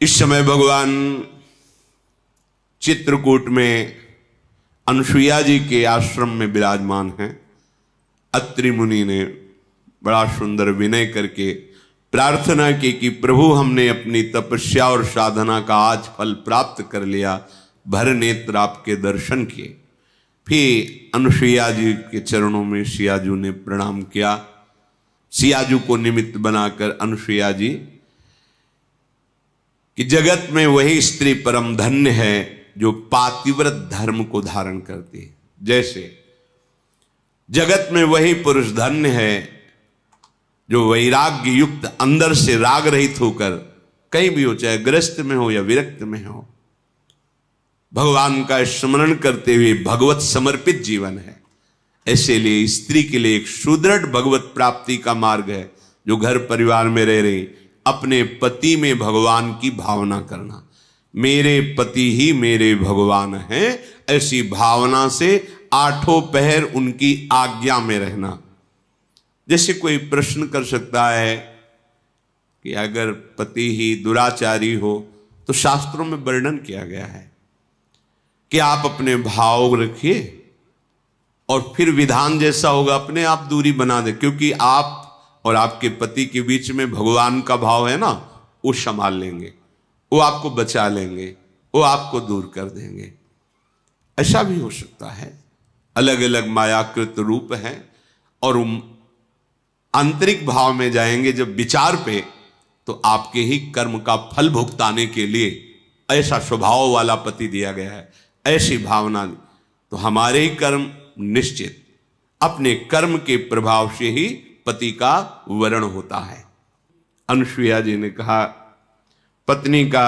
इस समय भगवान चित्रकूट में अनुसुईया जी के आश्रम में विराजमान हैं। अत्रि मुनि ने बड़ा सुंदर विनय करके प्रार्थना की कि प्रभु हमने अपनी तपस्या और साधना का आज फल प्राप्त कर लिया, भर नेत्र आपके दर्शन किए। फिर अनुसुईया जी के चरणों में सियाजू ने प्रणाम किया। सियाजू को निमित्त बनाकर अनुसुईया जी कि जगत में वही स्त्री परम धन्य है जो पातिव्रत धर्म को धारण करती है। जैसे जगत में वही पुरुष धन्य है जो वैराग्य युक्त अंदर से राग रहित होकर कहीं भी हो, चाहे गृहस्थ में हो या विरक्त में हो, भगवान का स्मरण करते हुए भगवत समर्पित जीवन है। ऐसे लिए स्त्री के लिए एक सुदृढ़ भगवत प्राप्ति का मार्ग है जो घर परिवार में रह रही अपने पति में भगवान की भावना करना। मेरे पति ही मेरे भगवान हैं, ऐसी भावना से आठों पहर उनकी आज्ञा में रहना। जैसे कोई प्रश्न कर सकता है कि अगर पति ही दुराचारी हो तो शास्त्रों में वर्णन किया गया है कि आप अपने भाव रखिए और फिर विधान जैसा होगा अपने आप दूरी बना दे, क्योंकि आप और आपके पति के बीच में भगवान का भाव है ना, वो संभाल लेंगे, वो आपको बचा लेंगे, वो आपको दूर कर देंगे। ऐसा भी हो सकता है। अलग अलग मायाकृत रूप हैं और आंतरिक भाव में जाएंगे जब विचार पे, तो आपके ही कर्म का फल भुगताने के लिए ऐसा स्वभाव वाला पति दिया गया है, ऐसी भावना। तो हमारे ही कर्म निश्चित, अपने कर्म के प्रभाव से ही पति का वरण होता है। अनुसुईया जी ने कहा, पत्नी का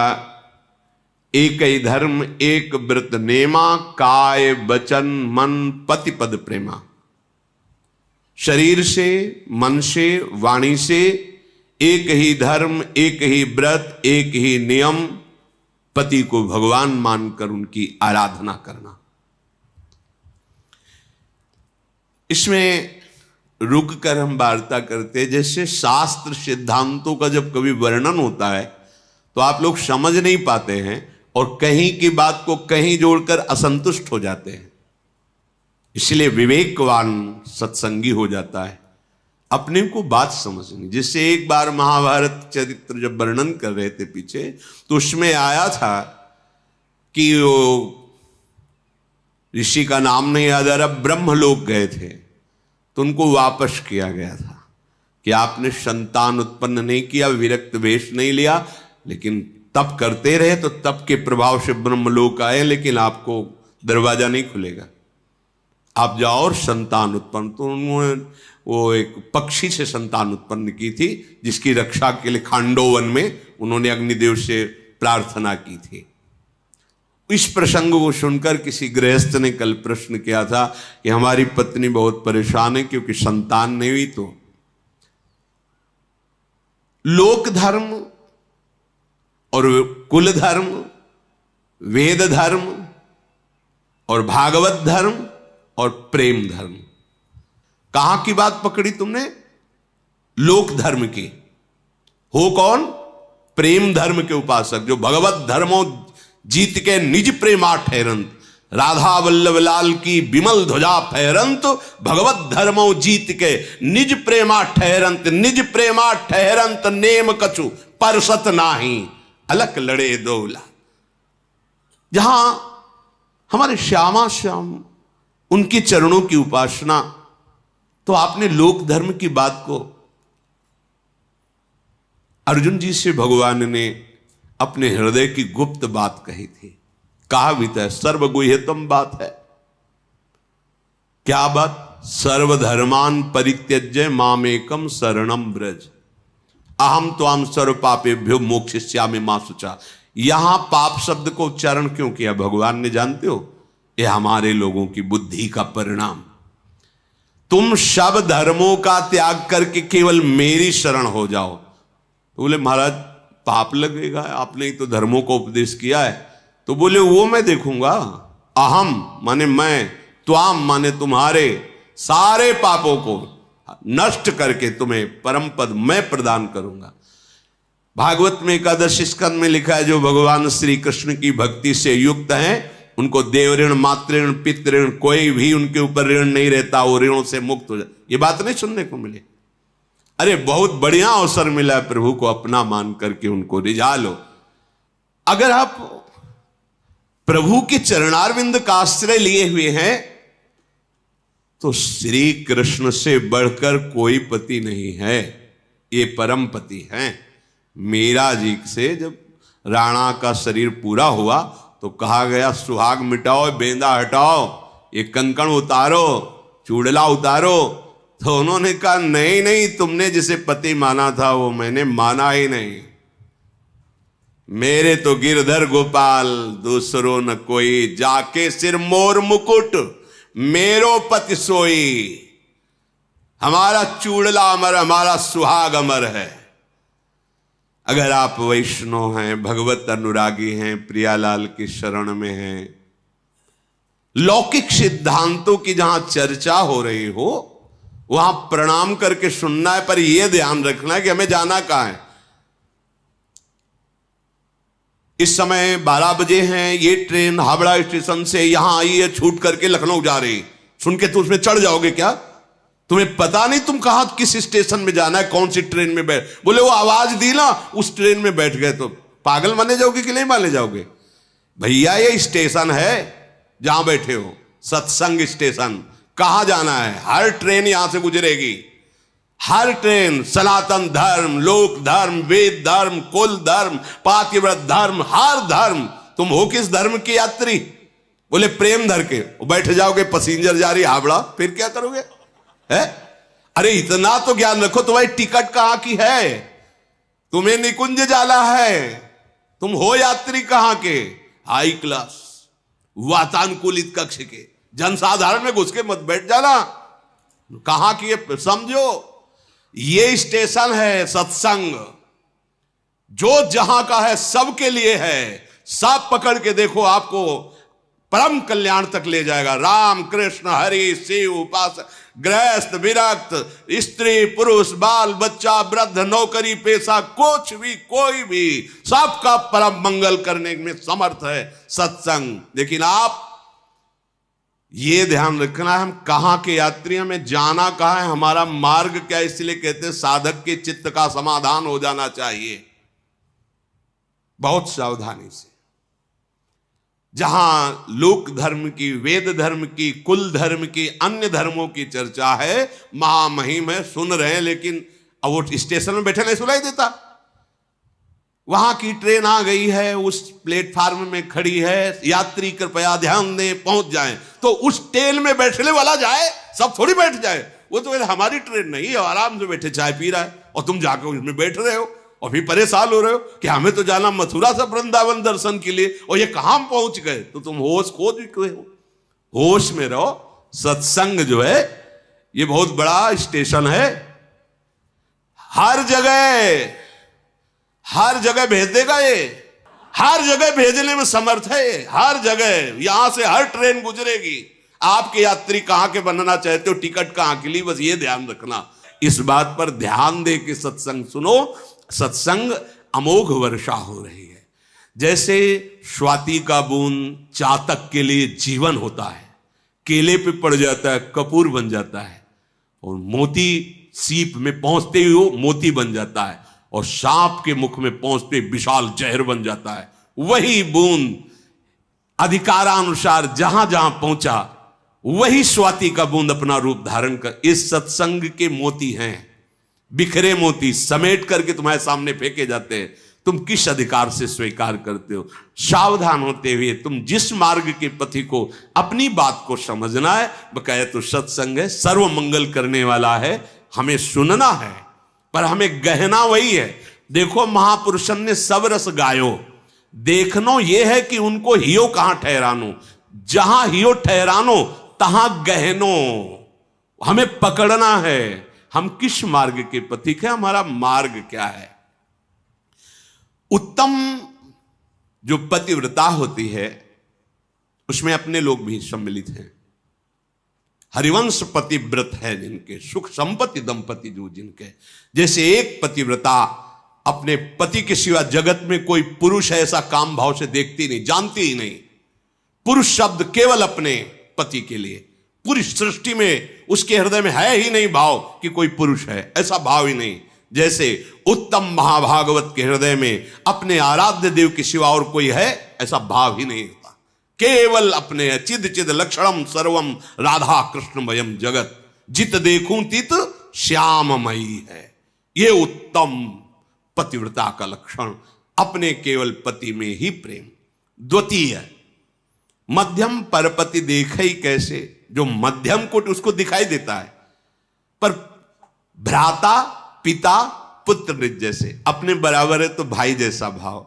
एक ही धर्म एक व्रत नेमा, काय वचन मन पति पद प्रेमा। शरीर से, मन से, वाणी से एक ही धर्म, एक ही व्रत, एक ही नियम, पति को भगवान मानकर उनकी आराधना करना। इसमें रुक कर हम वार्ता करते हैं। जैसे शास्त्र सिद्धांतों का जब कभी वर्णन होता है तो आप लोग समझ नहीं पाते हैं और कहीं की बात को कहीं जोड़कर असंतुष्ट हो जाते हैं। इसलिए विवेकवान सत्संगी हो जाता है, अपने को बात समझनी। जिससे एक बार महाभारत चरित्र जब वर्णन कर रहे थे पीछे, तो उसमें आया था कि वो ऋषि का नाम नहीं याद आ रहा, ब्रह्मलोक गए थे तो उनको वापस किया गया था कि आपने संतान उत्पन्न नहीं किया, विरक्त वेश नहीं लिया, लेकिन तप करते रहे तो तप के प्रभाव से ब्रह्मलोक आए, लेकिन आपको दरवाजा नहीं खुलेगा, आप जाओ और संतान उत्पन्न। तो उन्होंने वो एक पक्षी से संतान उत्पन्न की थी, जिसकी रक्षा के लिए खांडोवन में उन्होंने अग्निदेव से प्रार्थना की थी। इस प्रसंग को सुनकर किसी गृहस्थ ने कल प्रश्न किया था कि हमारी पत्नी बहुत परेशान है क्योंकि संतान नहीं हुई। तो लोक धर्म और कुल धर्म, वेद धर्म और भागवत धर्म और प्रेम धर्म, कहां की बात पकड़ी तुमने? लोक धर्म की। हो कौन? प्रेम धर्म के उपासक, जो भगवत धर्मों जीत के निज प्रेमा ठहरंत, राधा वल्लभ लाल की विमल ध्वजा फहरंत, भगवत धर्मों जीत के निज प्रेमा ठहरंत, निज प्रेमा ठहरंत नेम कछु परसत नाही, अलक लड़े दोला। जहां हमारे श्यामा श्याम उनके चरणों की उपासना, तो आपने लोक धर्म की बात को अर्जुन जी से भगवान ने अपने हृदय की गुप्त बात कही थी। कहा भी था, सर्वगुह्यतम बात है। क्या बात? सर्वधर्मान परित्यज्य मामेकम शरणम ब्रज, अहम त्वाम सर्व पापेभ्यो मोक्षयिष्यामि मा शुचा। यहां पाप शब्द को उच्चारण क्यों किया भगवान ने जानते हो? यह हमारे लोगों की बुद्धि का परिणाम। तुम सब धर्मों का त्याग करके केवल मेरी शरण हो जाओ। तो बोले महाराज पाप लगेगा, आपने ही तो धर्मों को उपदेश किया है। तो बोले वो मैं देखूंगा। अहम माने मैं, त्वाम माने तुम्हारे सारे पापों को नष्ट करके तुम्हें परम पद मैं प्रदान करूंगा। भागवत में एकादश स्कंद में लिखा है, जो भगवान श्री कृष्ण की भक्ति से युक्त हैं उनको देव ऋण, मातृ ऋण, पितृ ऋण, कोई भी उनके ऊपर ऋण नहीं रहता, वो ऋणों से मुक्त हो जाए। ये बात नहीं सुनने को मिली। अरे बहुत बढ़िया अवसर मिला है, प्रभु को अपना मान करके उनको रिझा लो। अगर आप प्रभु के चरणारविंद का आश्रय लिए हुए हैं तो श्री कृष्ण से बढ़कर कोई पति नहीं है, ये परम पति हैं। मीरा जी से जब राणा का शरीर पूरा हुआ तो कहा गया सुहाग मिटाओ, बेंदा हटाओ, ये कंकण उतारो, चूड़ला उतारो। तो उन्होंने कहा नहीं नहीं, तुमने जिसे पति माना था वो मैंने माना ही नहीं। मेरे तो गिरधर गोपाल दूसरो न कोई, जाके सिर मोर मुकुट मेरो पति सोई। हमारा चूड़ला अमर, हमारा सुहाग अमर है। अगर आप वैष्णव हैं, भगवत अनुरागी हैं, प्रियालाल की शरण में हैं, लौकिक सिद्धांतों की जहां चर्चा हो रही हो वहां प्रणाम करके सुनना है, पर यह ध्यान रखना है कि हमें जाना कहां है। इस समय 12 बजे हैं, ये ट्रेन हावड़ा स्टेशन से यहां आई है, छूट करके लखनऊ जा रही। सुन के तुम उसमें चढ़ जाओगे क्या? तुम्हें पता नहीं तुम कहां किस स्टेशन में जाना है, कौन सी ट्रेन में बैठ, बोले वो आवाज दी ना उस ट्रेन में बैठ गए, तो पागल माने जाओगे कि नहीं माने जाओगे? भैया ये स्टेशन है जहां बैठे हो, सत्संग स्टेशन। कहां जाना है? हर ट्रेन यहां से गुजरेगी, हर ट्रेन। सनातन धर्म, लोक धर्म, वेद धर्म, कुल धर्म, पातिव्रत धर्म, हर धर्म। तुम हो किस धर्म की यात्री? बोले प्रेम धर के। बैठ जाओगे, पैसेंजर जा रही हावड़ा, फिर क्या करोगे? है? अरे इतना तो ज्ञान रखो, तुम्हारी टिकट कहां की है? तुम्हें निकुंज जाना है, तुम हो यात्री कहां के? हाई क्लास वातानुकूलित कक्ष के, जनसाधारण में घुस के मत बैठ जाना। कहां की है समझो। ये स्टेशन है सत्संग, जो जहां का है सबके लिए है। सब पकड़ के देखो, आपको परम कल्याण तक ले जाएगा। राम कृष्ण हरि शिव उपासक, गृहस्थ विरक्त, स्त्री पुरुष, बाल बच्चा, वृद्ध, नौकरी पेशा, कुछ भी कोई भी, सबका परम मंगल करने में समर्थ है सत्संग। लेकिन आप ये ध्यान रखना है, हम कहां के यात्री, हमें जाना कहां है, हमारा मार्ग क्या है। इसलिए कहते हैं साधक के चित्त का समाधान हो जाना चाहिए बहुत सावधानी से। जहां लोक धर्म की, वेद धर्म की, कुल धर्म की, अन्य धर्मों की चर्चा है, महामहिम है, सुन रहे हैं, लेकिन अब वो स्टेशन में बैठे नहीं सुनाई देता। वहां की ट्रेन आ गई है, उस प्लेटफार्म में खड़ी है, यात्री कृपया ध्यान दें, पहुंच जाएं। तो उस ट्रेन में बैठने वाला जाए, सब थोड़ी बैठ जाए। वो तो हमारी ट्रेन नहीं है, आराम से बैठे चाय पी रहा है, और तुम जाकर उसमें बैठ रहे हो और भी परेशान हो रहे हो कि हमें तो जाना मथुरा से वृंदावन दर्शन के लिए, और ये कहां पहुंच गए। तो तुम होश खो चुके हो, होश में रहो। सत्संग जो है ये बहुत बड़ा स्टेशन है, हर जगह भेज देगा। ये हर जगह भेजने में समर्थ है, हर जगह। यहां से हर ट्रेन गुजरेगी। आपके यात्री कहां के बनना चाहते हो, टिकट कहां के लिए, बस ये ध्यान रखना। इस बात पर ध्यान दे के सत्संग सुनो। सत्संग अमोघ वर्षा हो रही है। जैसे स्वाति का बूंद चातक के लिए जीवन होता है, केले पे पड़ जाता है कपूर बन जाता है, और मोती सीप में पहुंचते ही वो मोती बन जाता है, और सांप के मुख में पहुंचते विशाल जहर बन जाता है। वही बूंद अधिकारानुसार जहां जहां पहुंचा, वही स्वाति का बूंद अपना रूप धारण कर। इस सत्संग के मोती हैं, बिखरे मोती समेट करके तुम्हारे सामने फेंके जाते हैं। तुम किस अधिकार से स्वीकार करते हो? सावधान होते हुए तुम जिस मार्ग के पथी को अपनी बात को समझना है, बकाया तो सत्संग है, सर्व मंगल करने वाला है, हमें सुनना है, पर हमें गहना वही है। देखो महापुरुषन ने सब रस गायो, देखनो ये है कि उनको हियो कहां ठहरानो। जहां हियो ठहरानो तहां गहनो। हमें पकड़ना है, हम किस मार्ग के पथिक हैं, हमारा मार्ग क्या है। उत्तम जो पतिव्रता होती है उसमें अपने लोग भी सम्मिलित हैं। हरिवंश पतिव्रत है जिनके, सुख संपत्ति दंपति जो जिनके, जैसे एक पतिव्रता अपने पति के सिवा जगत में कोई पुरुष ऐसा काम भाव से देखती नहीं, जानती ही नहीं। पुरुष शब्द केवल अपने पति के लिए, पूरी सृष्टि में उसके हृदय में है ही नहीं भाव कि कोई पुरुष है, ऐसा भाव ही नहीं। जैसे उत्तम महाभागवत के हृदय में अपने आराध्य देव के सिवा और कोई है, ऐसा भाव ही नहीं होता। केवल अपने चिद चिद लक्षणम सर्वम राधा कृष्णमयम जगत, जित देखूं तित श्याममयी है। ये उत्तम पतिव्रता का लक्षण, अपने केवल पति में ही प्रेम। द्वितीय, मध्यम परपति देखई कैसे, जो मध्यम कोट उसको दिखाई देता है, पर भ्राता पिता पुत्र निज जैसे, अपने बराबर है तो भाई जैसा भाव,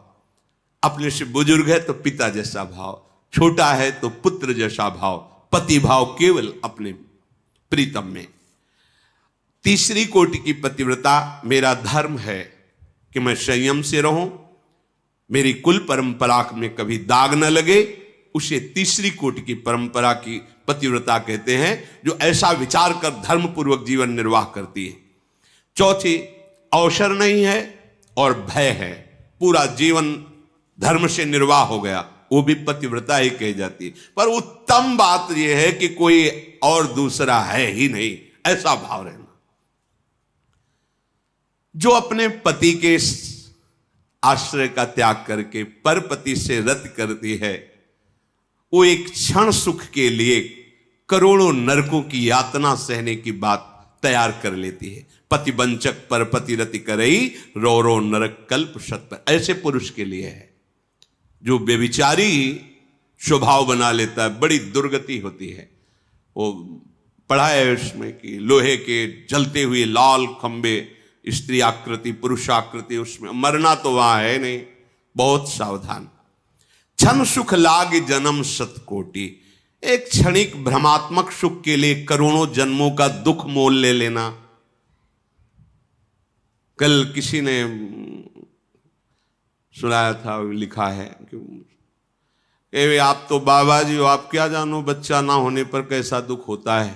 अपने से बुजुर्ग है तो पिता जैसा भाव, छोटा है तो पुत्र जैसा भाव, पति भाव केवल अपने प्रीतम में। तीसरी कोटि की पतिव्रता, मेरा धर्म है कि मैं संयम से रहूं, मेरी कुल परंपरा में कभी दाग न लगे, उसे तीसरी कोटि की परंपरा की पतिव्रता कहते हैं, जो ऐसा विचार कर धर्म पूर्वक जीवन निर्वाह करती है। चौथी, अवसर नहीं है और भय है, पूरा जीवन धर्म से निर्वाह हो गया, वो भी पतिव्रता ही कही जाती है। पर उत्तम बात यह है कि कोई और दूसरा है ही नहीं, ऐसा भाव रहना। जो अपने पति के आश्रय का त्याग करके परपति से रत करती है, वो एक क्षण सुख के लिए करोड़ों नरकों की यातना सहने की बात तैयार कर लेती है। पति वंचक परपति रति करई, रो रो नरक कल्प शत पर। ऐसे पुरुष के लिए है जो बेविचारी स्वभाव बना लेता है, बड़ी दुर्गति होती है। वो पढ़ा है उसमें कि लोहे के जलते हुए लाल खंबे, स्त्री आकृति पुरुष आकृति, उसमें मरना तो वहां है नहीं, बहुत सावधान। क्षण सुख लाग जन्म सतकोटि, एक क्षणिक भ्रमात्मक सुख के लिए करोड़ों जन्मों का दुख मोल ले लेना। कल किसी ने सुनाया था, लिखा है कि आप तो बाबा जी हो, आप क्या जानो बच्चा ना होने पर कैसा दुख होता है,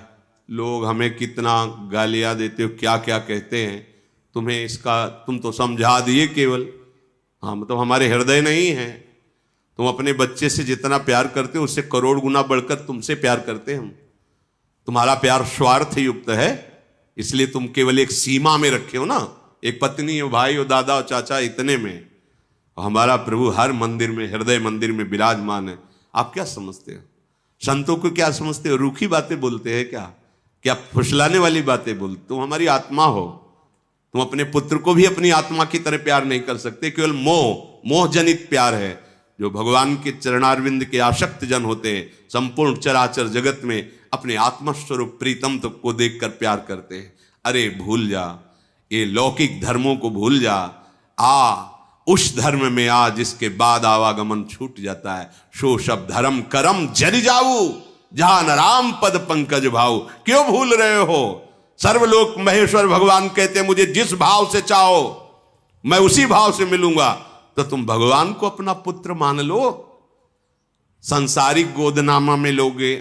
लोग हमें कितना गालियां देते हो, क्या क्या कहते हैं, तुम्हें इसका तुम तो समझा दिए केवल, हम तो हमारे हृदय नहीं है, तुम अपने बच्चे से जितना प्यार करते हो उससे करोड़ गुना बढ़कर तुमसे प्यार करते हम, तुम्हारा प्यार स्वार्थ युक्त है, इसलिए तुम केवल एक सीमा में रखे हो ना, एक पत्नी हो, भाई हो, दादा हो, चाचा, इतने में। हमारा प्रभु हर मंदिर में, हृदय मंदिर में विराजमान है। आप क्या समझते हो, संतों को क्या समझते हो, रूखी बातें बोलते हैं क्या फुसलाने वाली बातें बोलते? तुम हमारी आत्मा हो, तुम अपने पुत्र को भी अपनी आत्मा की तरह प्यार नहीं कर सकते, केवल मोह जनित प्यार है। जो भगवान के चरणारविंद के आसक्त जन होते हैं, संपूर्ण चराचर जगत में अपने आत्मस्वरूप प्रीतम तक को देखकर प्यार करते हैं। अरे भूल जा, ये लौकिक धर्मों को भूल जा, आ उस धर्म में आ जिसके बाद आवागमन छूट जाता है। सो सब धर्म करम जरि जाऊ, जहां न राम पद पंकज भाऊ। क्यों भूल रहे हो? सर्वलोक महेश्वर भगवान कहते हैं, मुझे जिस भाव से चाहो मैं उसी भाव से मिलूंगा। तो तुम भगवान को अपना पुत्र मान लो। संसारिक गोदनामा में लोगे,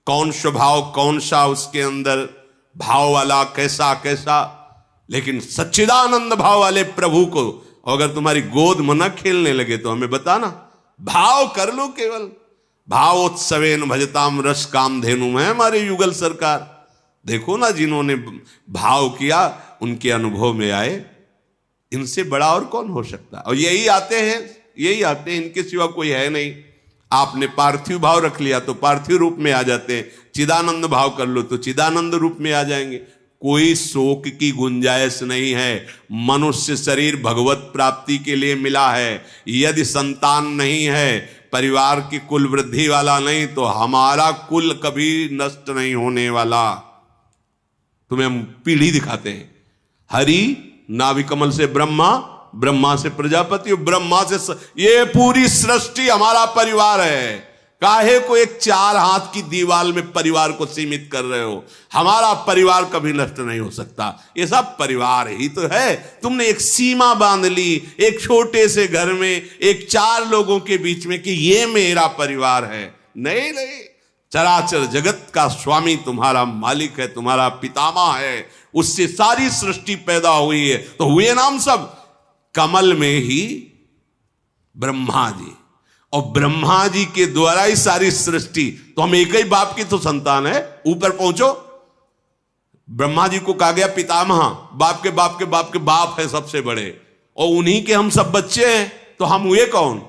कौन स्वभाव कौन सा उसके अंदर भाव वाला, कैसा कैसा, लेकिन सच्चिदानंद भाव वाले प्रभु को अगर तुम्हारी गोद में न खेलने लगे तो हमें बताना, भाव कर लो केवल। भावोत्सवेन भजताम रस काम धेनु है हमारे युगल सरकार। देखो ना, जिन्होंने भाव किया उनके अनुभव में आए, इनसे बड़ा और कौन हो सकता? और यही आते हैं, इनके सिवा कोई है नहीं। आपने पार्थिव भाव रख लिया तो पार्थिव रूप में आ जाते हैं, चिदानंद भाव कर लो तो चिदानंद रूप में आ जाएंगे। कोई शोक की गुंजाइश नहीं है। मनुष्य शरीर भगवत प्राप्ति के लिए मिला है। यदि संतान नहीं है, परिवार की कुल वृद्धि वाला नहीं, तो हमारा कुल कभी नष्ट नहीं होने वाला। तुम्हें हम पीढ़ी दिखाते हैं। हरि नाभिकमल से ब्रह्मा, ब्रह्मा से प्रजापति, ब्रह्मा से ये पूरी सृष्टि हमारा परिवार है। काहे को एक 4 हाथ की दीवार में परिवार को सीमित कर रहे हो? हमारा परिवार कभी नष्ट नहीं हो सकता। ये सब परिवार ही तो है। तुमने एक सीमा बांध ली एक छोटे से घर में, एक 4 लोगों के बीच में, कि ये मेरा परिवार है। नहीं, चराचर जगत का स्वामी तुम्हारा मालिक है, तुम्हारा पितामह है, उससे सारी सृष्टि पैदा हुई है। तो हुए नाम सब कमल में ही ब्रह्मा जी, और ब्रह्मा जी के द्वारा ही सारी सृष्टि। तो हम एक ही बाप की तो संतान है, ऊपर पहुंचो। ब्रह्मा जी को कहा गया पितामह, बाप के बाप के बाप के बाप है सबसे बड़े, और उन्हीं के हम सब बच्चे हैं। तो हम हुए कौन?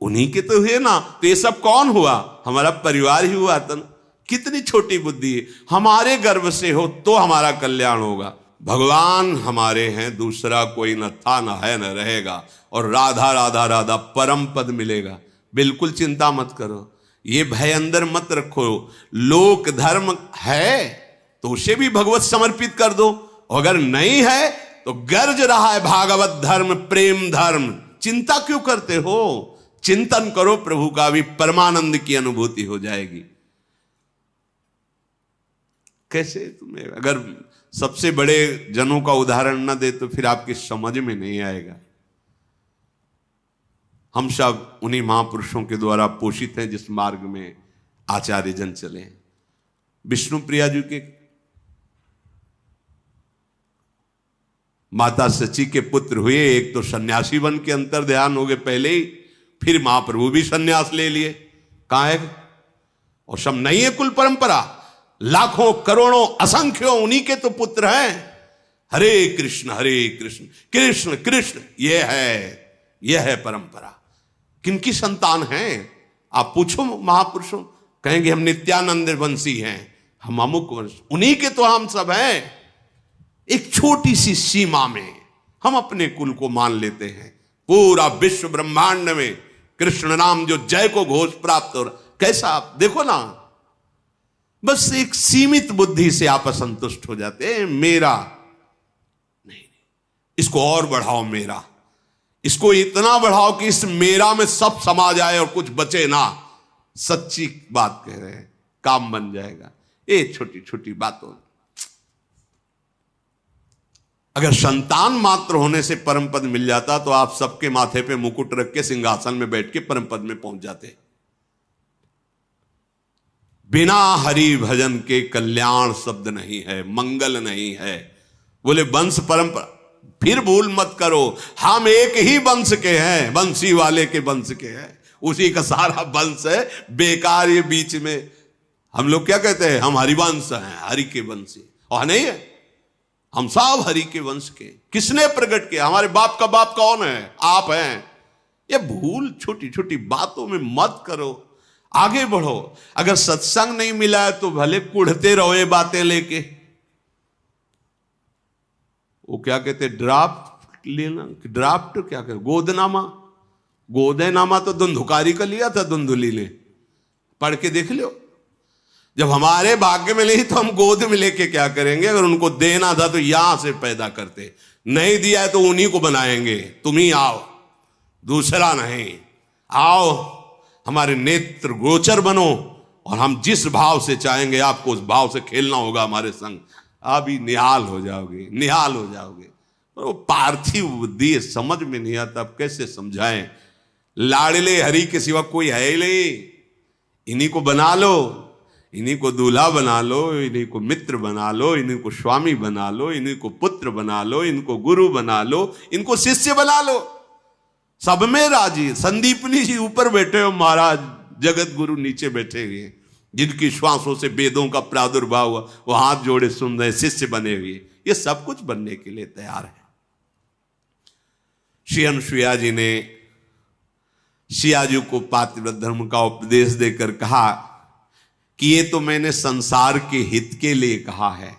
उन्हीं के तो हुए ना। तो ये सब कौन हुआ? हमारा परिवार ही हुआ। तन कितनी छोटी बुद्धि है। हमारे गर्भ से हो तो हमारा कल्याण होगा। भगवान हमारे हैं, दूसरा कोई न था, न है, न रहेगा। और राधा राधा राधा परम पद मिलेगा। बिल्कुल चिंता मत करो, ये भय अंदर मत रखो। लोक धर्म है तो उसे भी भगवत समर्पित कर दो, अगर नहीं है तो गर्ज रहा है भागवत धर्म, प्रेम धर्म। चिंता क्यों करते हो? चिंतन करो प्रभु का, भी परमानंद की अनुभूति हो जाएगी। कैसे? तुम्हें अगर सबसे बड़े जनों का उदाहरण न दे तो फिर आपकी समझ में नहीं आएगा। हम सब उन्हीं महापुरुषों के द्वारा पोषित हैं जिस मार्ग में आचार्य जन चले। विष्णु प्रिया जी के माता सची के पुत्र हुए, एक तो सन्यासी बन के अंतर ध्यान हो गए पहले ही, फिर महाप्रभु भी सन्यास ले लिए। कहां है? और सब नहीं है कुल परंपरा, लाखों करोड़ों असंख्यों उन्हीं के तो पुत्र हैं। हरे कृष्ण कृष्ण कृष्ण, यह है परंपरा। किनकी संतान हैं? आप पूछो महापुरुषों, कहेंगे हम नित्यानंद वंशी हैं, हम अमुक वंश, उन्हीं के तो हम सब हैं। एक छोटी सी सीमा में हम अपने कुल को मान लेते हैं। पूरा विश्व ब्रह्मांड में कृष्ण नाम जो जय को घोष प्राप्त हो रहा, कैसा आप देखो ना। बस एक सीमित बुद्धि से आप असंतुष्ट हो जाते हैं। मेरा नहीं, इसको और बढ़ाओ, मेरा, इसको इतना बढ़ाओ कि इस मेरा में सब समा जाए और कुछ बचे ना। सच्ची बात कह रहे हैं, काम बन जाएगा। ये छोटी छोटी बातों, अगर संतान मात्र होने से परम पद मिल जाता तो आप सबके माथे पे मुकुट रख के सिंहासन में बैठ के परम पद में पहुंच जाते। बिना हरि भजन के कल्याण शब्द नहीं है, मंगल नहीं है। बोले वंश परंपरा, फिर भूल मत करो, हम एक ही वंश के हैं, बंसी वाले के वंश के हैं। उसी का सारा वंश है। बेकार ये बीच में हम लोग क्या कहते हैं, हम हरिवंश हैं, हरि के वंशी। और नहीं है, हम सब हरि के वंश के। किसने प्रकट किया? हमारे बाप का बाप कौन है? आप हैं। ये भूल छोटी छोटी बातों में मत करो, आगे बढ़ो। अगर सत्संग नहीं मिला है तो भले कुढ़ते रहो ये बातें लेके। वो क्या कहते, ड्राफ्ट लेना, ड्राफ्ट क्या कहते, गोदनामा। गोदनामा तो धुंधुकारी का लिया था धुंधुली ने, पढ़ के देख लो। जब हमारे भाग्य में नहीं तो हम गोद में लेके क्या करेंगे? अगर उनको देना था तो यहां से पैदा करते, नहीं दिया है तो उन्हीं को बनाएंगे। तुम ही आओ, दूसरा नहीं। आओ, हमारे नेत्र गोचर बनो, और हम जिस भाव से चाहेंगे आपको उस भाव से खेलना होगा हमारे संग। आप ही निहाल हो जाओगे, निहाल हो जाओगे। और वो पार्थिव बुद्धि समझ में नहीं आता, अब कैसे समझाएं? लाडले हरि के सिवा कोई है ही नहीं। इन्हीं को बना लो, इन्हीं को दूल्हा बना लो, इन्हीं को मित्र बना लो, इन्हीं को स्वामी बना लो, इन्हीं को पुत्र बना लो, इनको गुरु बना लो, इनको शिष्य बना लो। सब में राजी। संदीपनी जी ऊपर बैठे हो महाराज, जगत गुरु नीचे बैठे हुए, जिनकी श्वासों से वेदों का प्रादुर्भाव हुआ, वो हाथ जोड़े सुन रहे, शिष्य बने हुए। ये सब कुछ बनने के लिए तैयार है। श्री अनुसुईया जी ने सिया जी को पातिव्रत धर्म का उपदेश देकर कहा कि ये तो मैंने संसार के हित के लिए कहा है।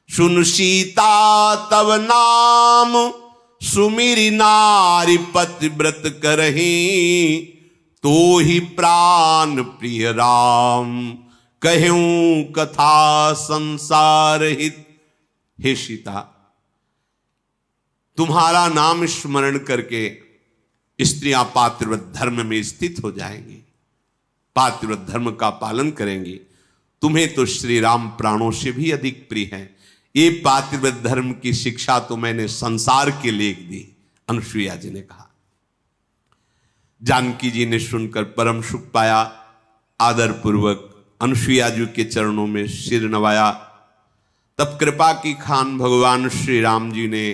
सुन सीता तव नाम, सुमिरि नारी पतिव्रत करही, तो ही प्राण प्रिय राम, कहूं कथा संसार हित। हे सीता, तुम्हारा नाम स्मरण करके स्त्रियां पातिव्रत धर्म में स्थित हो जाएंगी, पातिव्रत धर्म का पालन करेंगी। तुम्हें तो श्री राम प्राणों से भी अधिक प्रिय हैं। ये पातिव्रत धर्म की शिक्षा तो मैंने संसार के लिए दी, अनुसुईया जी ने कहा। जानकी जी ने सुनकर परम सुख पाया, आदर पूर्वक अनुसुईया जी के चरणों में सिर नवाया। तब कृपा की खान भगवान श्री राम जी ने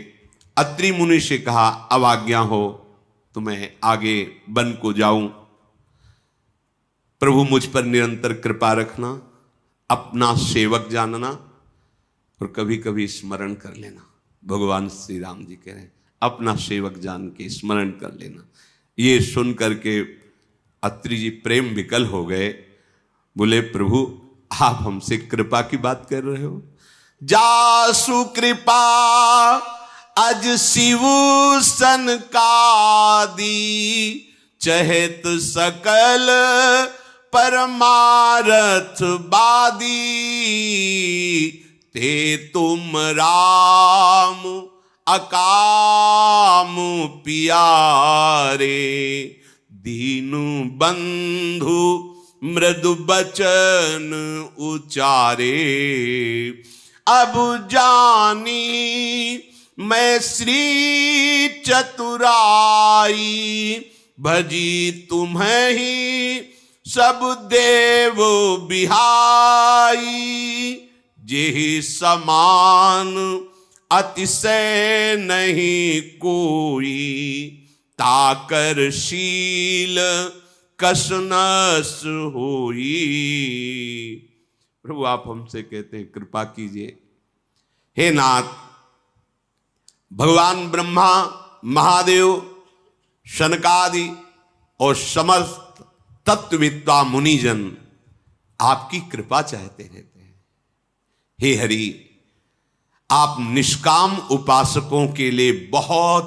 अत्रि मुनि से कहा, अब आज्ञा हो तो मैं आगे वन को जाऊं। प्रभु मुझ पर निरंतर कृपा रखना, अपना सेवक जानना और कभी कभी स्मरण कर लेना। भगवान श्री राम जी कह रहे हैं, अपना सेवक जान के स्मरण कर लेना। ये सुन करके अत्रि जी प्रेम विकल हो गए। बोले, प्रभु आप हमसे कृपा की बात कर रहे हो? जासु कृपा अज शिव सनकादि, चहेत सकल परमारथ बादी। ते तुम राम अकाम पियारे, दीनु बंधु मृदु बचन उचारे। अब जानी मैं श्री चतुराई, भजी तुम्हें ही सब देव बिहाई। जेहि समान अतिशय नहीं कोई, ताकर शील कसनस होई। प्रभु आप हमसे कहते हैं कृपा कीजिए। हे नाथ, भगवान ब्रह्मा, महादेव, शनकादि और समस्त तत्वविद्ता मुनिजन आपकी कृपा चाहते रहते हैं। हे हरि, आप निष्काम उपासकों के लिए बहुत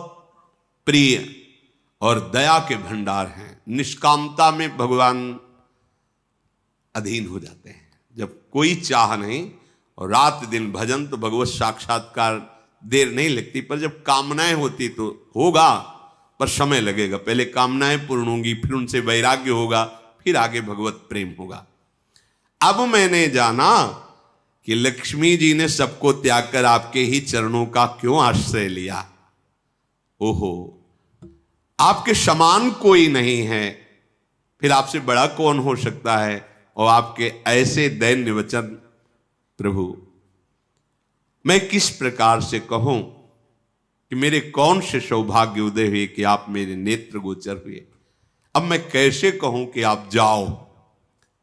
प्रिय और दया के भंडार हैं। निष्कामता में भगवान अधीन हो जाते हैं। जब कोई चाह नहीं और रात दिन भजन, तो भगवत साक्षात्कार देर नहीं लगती। पर जब कामनाएं होती तो होगा, पर समय लगेगा। पहले कामनाएं पूर्ण होंगी, फिर उनसे वैराग्य होगा, फिर आगे भगवत प्रेम होगा। अब मैंने जाना कि लक्ष्मी जी ने सबको त्याग कर आपके ही चरणों का क्यों आश्रय लिया। ओहो, आपके समान कोई नहीं है, फिर आपसे बड़ा कौन हो सकता है। और आपके ऐसे दैन्य वचन, प्रभु मैं किस प्रकार से कहूं कि मेरे कौन से सौभाग्य उदय हुए कि आप मेरे नेत्र गोचर हुए। अब मैं कैसे कहूं कि आप जाओ।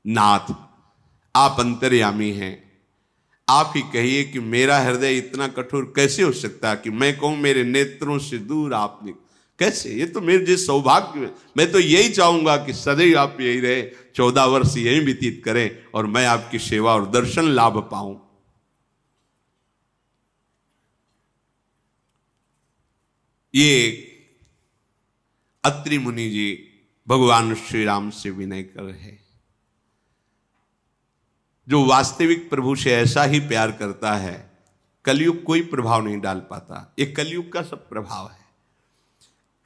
नाथ, आप अंतर्यामी हैं, आप ही कहिए कि मेरा हृदय इतना कठोर कैसे हो सकता है कि मैं कहूं मेरे नेत्रों से दूर आपने कैसे। ये तो मेरे जिस सौभाग्य, मैं तो यही चाहूंगा कि सदैव आप यही रहे, 14 वर्ष यही व्यतीत करें और मैं आपकी सेवा और दर्शन लाभ पाऊं। ये अत्रि मुनि जी भगवान श्री राम से विनय कर रहे हैं। जो वास्तविक प्रभु से ऐसा ही प्यार करता है, कलयुग कोई प्रभाव नहीं डाल पाता। ये कलयुग का सब प्रभाव है।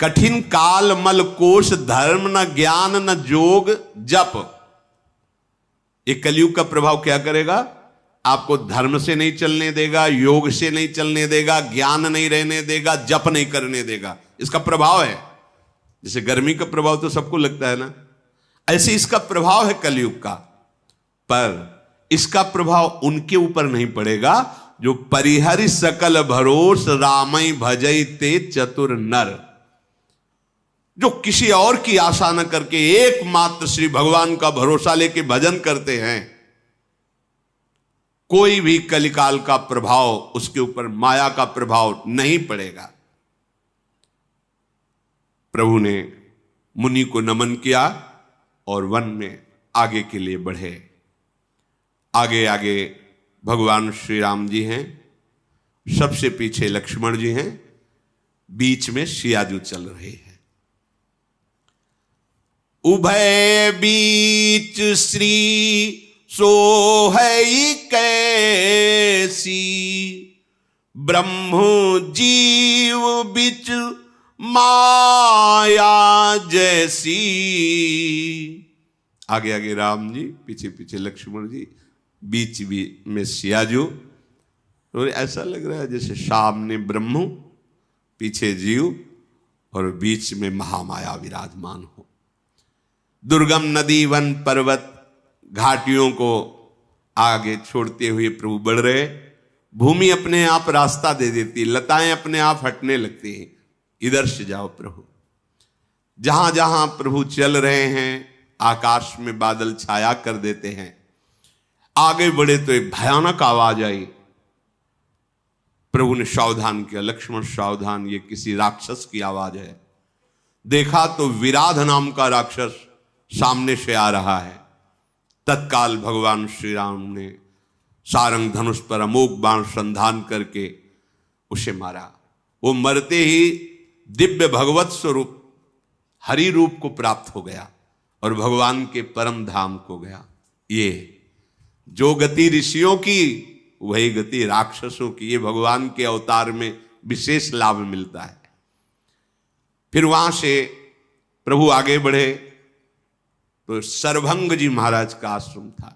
कठिन काल मल कोश, धर्म न ज्ञान न जोग जप। ये कलयुग का प्रभाव क्या करेगा? आपको धर्म से नहीं चलने देगा, योग से नहीं चलने देगा, ज्ञान नहीं रहने देगा, जप नहीं करने देगा। इसका प्रभाव है। जैसे गर्मी का प्रभाव तो सबको लगता है ना, ऐसे इसका प्रभाव है कलयुग का। पर इसका प्रभाव उनके ऊपर नहीं पड़ेगा जो परिहरि सकल भरोस, रामई भजई ते चतुर नर। जो किसी और की आशा न करके एकमात्र श्री भगवान का भरोसा लेके भजन करते हैं, कोई भी कलिकाल का प्रभाव उसके ऊपर, माया का प्रभाव नहीं पड़ेगा। प्रभु ने मुनि को नमन किया और वन में आगे के लिए बढ़े। आगे आगे भगवान श्री राम जी हैं, सबसे पीछे लक्ष्मण जी हैं, बीच में सियाजू चल रहे हैं। उभय बीच श्री सोहई कैसी, ब्रह्म जीव बिच माया जैसी। आगे आगे राम जी, पीछे पीछे लक्ष्मण जी, बीच में सियाजू। तो ऐसा लग रहा है जैसे सामने ब्रह्म, पीछे जीव और बीच में महामाया विराजमान हो। दुर्गम नदी, वन, पर्वत, घाटियों को आगे छोड़ते हुए प्रभु बढ़ रहे। भूमि अपने आप रास्ता दे देती, लताएं अपने आप हटने लगती हैं। इधर से जाओ प्रभु। जहां जहां प्रभु चल रहे हैं आकाश में बादल छाया कर देते हैं। आगे बढ़े तो एक भयानक आवाज आई। प्रभु ने सावधान किया, लक्ष्मण सावधान, ये किसी राक्षस की आवाज है। देखा तो विराध नाम का राक्षस सामने से आ रहा है। तत्काल भगवान श्री राम ने सारंग धनुष पर अमोघ बाण संधान करके उसे मारा। वो मरते ही दिव्य भगवत स्वरूप हरि रूप को प्राप्त हो गया और भगवान के परम धाम को गया। ये जो गति ऋषियों की वही गति राक्षसों की। ये भगवान के अवतार में विशेष लाभ मिलता है। फिर वहां से प्रभु आगे बढ़े तो सर्वभंग जी महाराज का आश्रम था।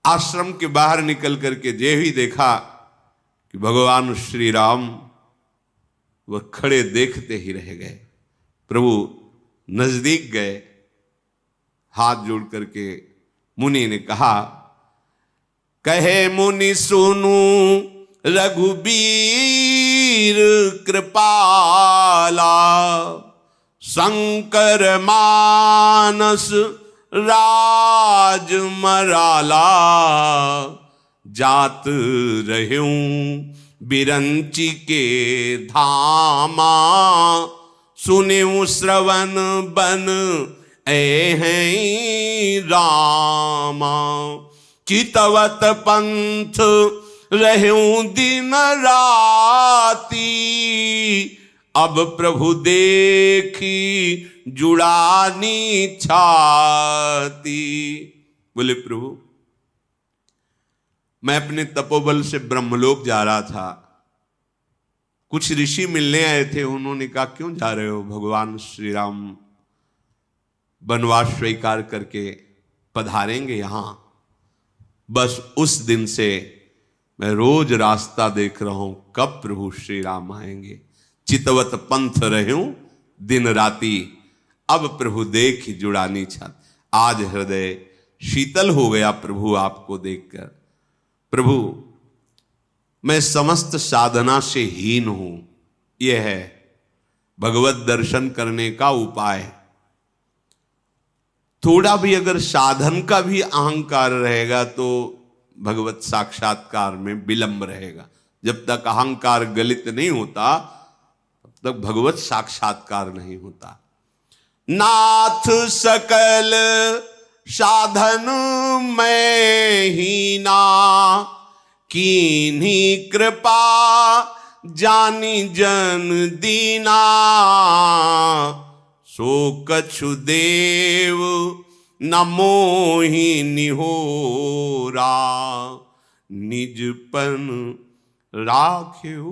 आश्रम के बाहर निकल करके जे ही देखा कि भगवान श्री राम वह खड़े देखते ही रह गए। प्रभु नजदीक गए, हाथ जोड़ करके मुनि ने कहा, कहे मुनि सुनु रघुबीर कृपाला, शंकर मानस राज मराला, जात रहूं बिरंची के धामा, सुनेऊ श्रवण बन हैं रामा, चितवत पंथ रहूं दिन राती, अब प्रभु देखी जुड़ानी छाती। बोले प्रभु मैं अपने तपोबल से ब्रह्मलोक जा रहा था, कुछ ऋषि मिलने आए थे। उन्होंने कहा क्यों जा रहे हो? भगवान श्री राम वनवास स्वीकार करके पधारेंगे यहां। बस उस दिन से मैं रोज रास्ता देख रहा हूं कब प्रभु श्री राम आएंगे। चितवत पंथ रहूं दिन राती, अब प्रभु देख जुड़ानी छाती। आज हृदय शीतल हो गया प्रभु आपको देखकर। प्रभु मैं समस्त साधना से हीन हूं, यह है भगवत दर्शन करने का उपाय। थोड़ा भी अगर साधन का भी अहंकार रहेगा तो भगवत साक्षात्कार में विलंब रहेगा। जब तक अहंकार गलित नहीं होता तब तक भगवत साक्षात्कार नहीं होता। नाथ सकल साधन में हीना, कीन्ही कृपा जानी जन दीना, सो कछु देव न मोहि निहोरा, निजपन राख्यो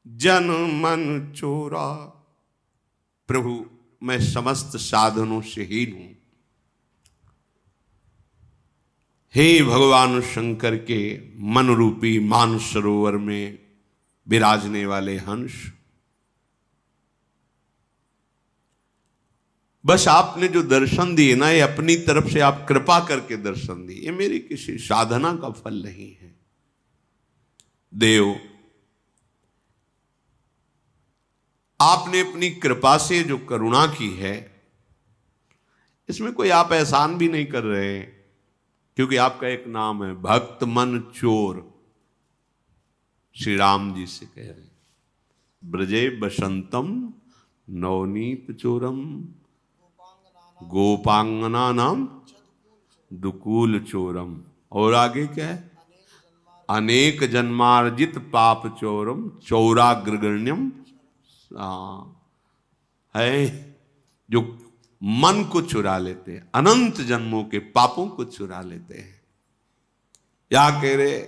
जन मन चोरा। प्रभु मैं समस्त साधनों से हीन हूं। हे भगवान शंकर के मन रूपी मान सरोवर में विराजने वाले हंस, बस आपने जो दर्शन दिए ना, ये अपनी तरफ से आप कृपा करके दर्शन दिए, ये मेरी किसी साधना का फल नहीं है। देव आपने अपनी कृपा से जो करुणा की है, इसमें कोई आप एहसान भी नहीं कर रहे हैं, क्योंकि आपका एक नाम है भक्त मन चोर। श्री राम जी से कह रहे हैं, ब्रजे बसंतम नवनीत चोरम, गोपांगना नाम दुकूल चोरम। और आगे क्या है? अनेक जन्मार्जित पाप चोरम, चौराग्रगण्यम है, जो मन को चुरा लेते हैं, अनंत जन्मों के पापों को चुरा लेते हैं। या कह रहे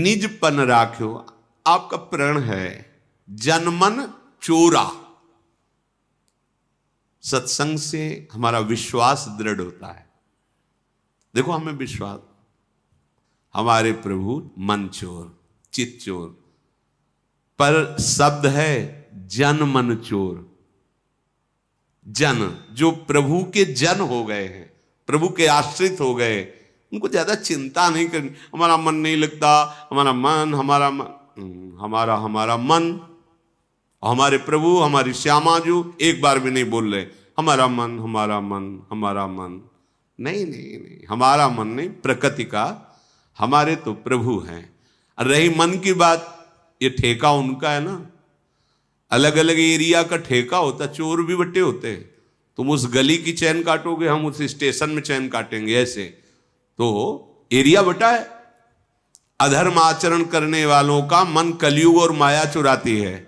निजपन राख्यो, आपका प्रण है जनमन चोरा। सत्संग से हमारा विश्वास दृढ़ होता है। देखो हमें विश्वास, हमारे प्रभु मन चोर चित चोर, पर शब्द है जन मन चोर। जन जो प्रभु के जन हो गए हैं प्रभु के आश्रित हो गए, उनको ज्यादा चिंता नहीं करनी, हमारा मन नहीं लगता, हमारा मन, हमारा मन, हमारे प्रभु, हमारी श्यामा जो एक बार भी नहीं बोल रहे हमारा मन, हमारा मन, हमारा मन। नहीं नहीं नहीं, हमारा मन नहीं, प्रकृति का, हमारे तो प्रभु हैं। रही मन की बात, ये ठेका उनका है ना, अलग अलग एरिया का ठेका होता, चोर भी बट्टे होते हैं। तुम उस गली की चैन काटोगे, हम उस स्टेशन में चैन काटेंगे, ऐसे तो एरिया बटा है। अधर्म आचरण करने वालों का मन कलयुग और माया चुराती है,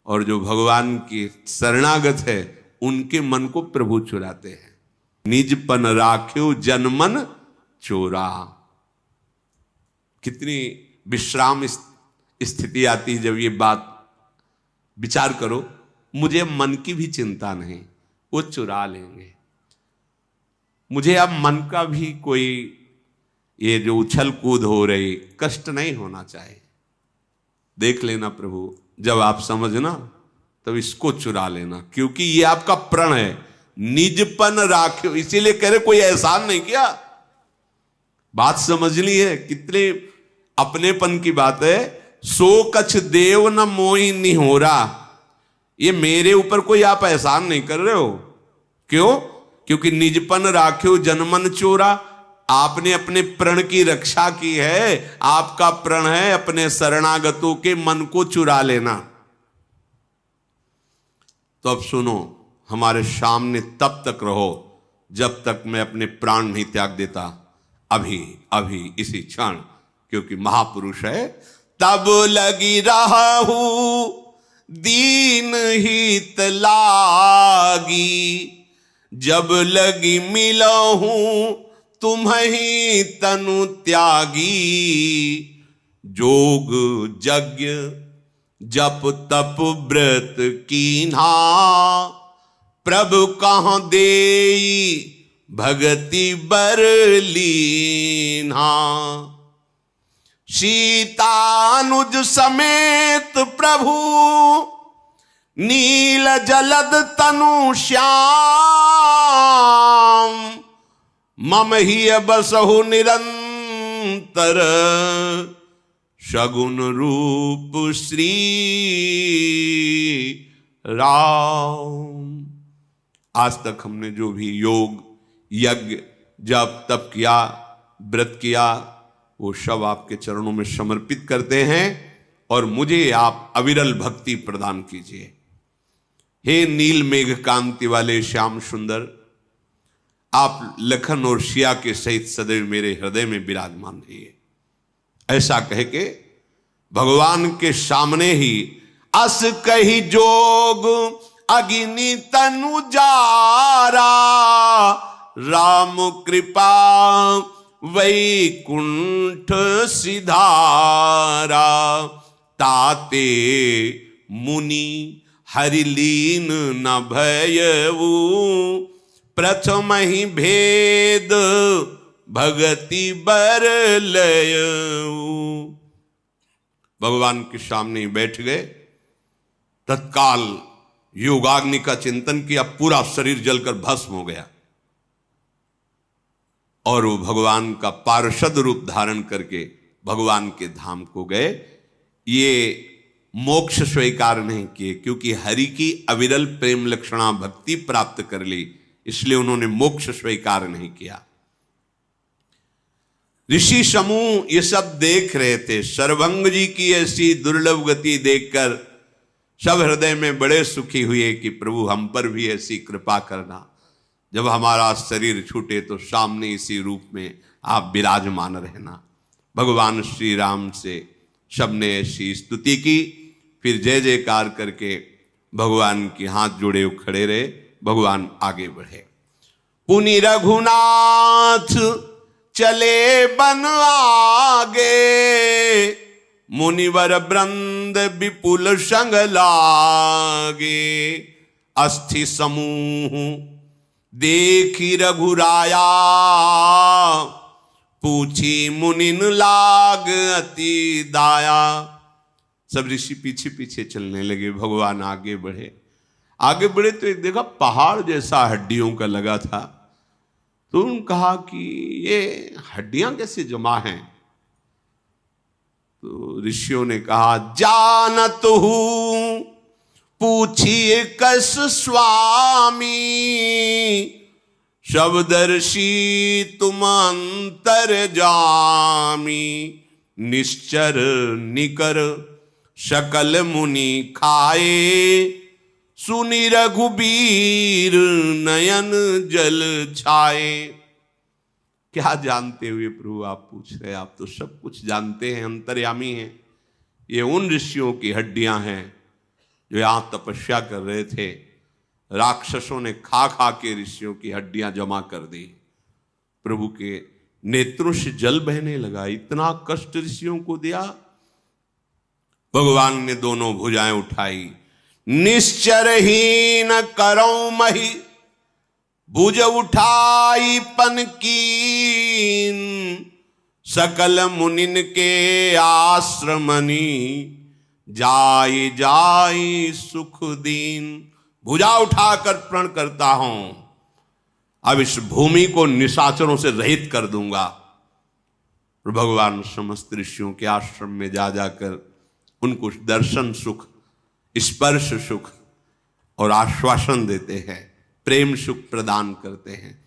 और जो भगवान की शरणागत है उनके मन को प्रभु चुराते हैं। निजपन राख्यो जनमन चोरा। कितनी विश्राम स्थिति आती है जब ये बात विचार करो, मुझे मन की भी चिंता नहीं, वो चुरा लेंगे। मुझे अब मन का भी कोई ये जो उछल कूद हो रही कष्ट नहीं होना चाहिए। देख लेना प्रभु, जब आप समझना तब इसको चुरा लेना, क्योंकि ये आपका प्रण है। निजपन राख्यो, इसीलिए कह रहे कोई एहसान नहीं किया। बात समझ ली है, कितने अपनेपन की बात है। सो कछ देव न मोहि निहोरा, ये मेरे ऊपर कोई आप एहसान नहीं कर रहे हो। क्यों? क्योंकि निजपन राख्यो जनमन चोरा, आपने अपने प्रण की रक्षा की है। आपका प्रण है अपने शरणागतों के मन को चुरा लेना। तो अब सुनो, हमारे सामने तब तक रहो जब तक मैं अपने प्राण नहीं त्याग देता, अभी अभी इसी क्षण, क्योंकि महापुरुष है। तब लगी रहा हूं दीन हित लागी, जब लगी मिलो हूं तुम्हीं तनु त्यागी। जोग यज्ञ जप तप व्रत कीन्हा, प्रभु कहाँ देई भगति बर लीन्हा। सीतानुज समेत प्रभु नील जलद तनु श्याम, मम ही बसहु निरंतर शगुन रूप श्री राम। आज तक हमने जो भी योग यज्ञ जप तप किया, व्रत किया, वो सब आपके चरणों में समर्पित करते हैं, और मुझे आप अविरल भक्ति प्रदान कीजिए। हे नील मेघ कांति वाले श्याम सुंदर, आप लखन और सिया के सहित सदैव मेरे हृदय में विराजमान रहिए। ऐसा कह के भगवान के सामने ही अस कही जोग अग्नि तनु जारा, राम कृपा वैकुंठ सिधारा। ताते मुनि हरिलीन न भयऊ, प्रथम ही भेद भगति बर लयऊ। भगवान के सामने ही बैठ गए, तत्काल योगाग्नि का चिंतन किया, पूरा शरीर जलकर भस्म हो गया, और वो भगवान का पार्षद रूप धारण करके भगवान के धाम को गए। ये मोक्ष स्वीकार नहीं किए, क्योंकि हरि की अविरल प्रेम लक्षणा भक्ति प्राप्त कर ली, इसलिए उन्होंने मोक्ष स्वीकार नहीं किया। ऋषि समूह ये सब देख रहे थे। सर्वभंग जी की ऐसी दुर्लभ गति देखकर सब हृदय में बड़े सुखी हुए कि प्रभु हम पर भी ऐसी कृपा करना, जब हमारा शरीर छूटे तो सामने इसी रूप में आप विराजमान रहना। भगवान श्री राम से सबने ऐसी स्तुति की, फिर जय जयकार करके भगवान के हाथ जोड़े खड़े रहे। भगवान आगे बढ़े। पुनि रघुनाथ चले बन आगे, मुनिवर वृंद विपुल संग लागे। अस्थि समूह देखी रघुराया, पूछी मुनिन लाग अति दाया। सब ऋषि पीछे पीछे चलने लगे, भगवान आगे बढ़े। आगे बढ़े तो एक देखा पहाड़ जैसा हड्डियों का लगा था, तो उन्होंने कहा कि ये हड्डियां कैसे जमा हैं? तो ऋषियों ने कहा, जानत हूं पूछिए कस स्वामी, शब्दर्षि तुम अंतर जामी, निश्चर निकर सकल मुनि खाए, सुनि रघुबीर नयन जल छाए। क्या जानते हुए प्रभु आप पूछ रहे? आप तो सब कुछ जानते हैं, अंतर्यामी हैं। ये उन ऋषियों की हड्डियां हैं जो यहां तपस्या कर रहे थे। राक्षसों ने खा खा के ऋषियों की हड्डियां जमा कर दी। प्रभु के नेत्रों से जल बहने लगा, इतना कष्ट ऋषियों को दिया। भगवान ने दोनों भुजाएं उठाई, निश्चरहीन करौ मही, भुज उठाई पन कीन, सकल मुनिन के आश्रमनी, जाई जाई सुख दीन। भुजा उठाकर प्रण करता हूं, अब इस भूमि को निशाचरों से रहित कर दूंगा। और भगवान समस्त ऋषियों के आश्रम में जा जाकर उनको दर्शन सुख, स्पर्श सुख और आश्वासन देते हैं, प्रेम सुख प्रदान करते हैं।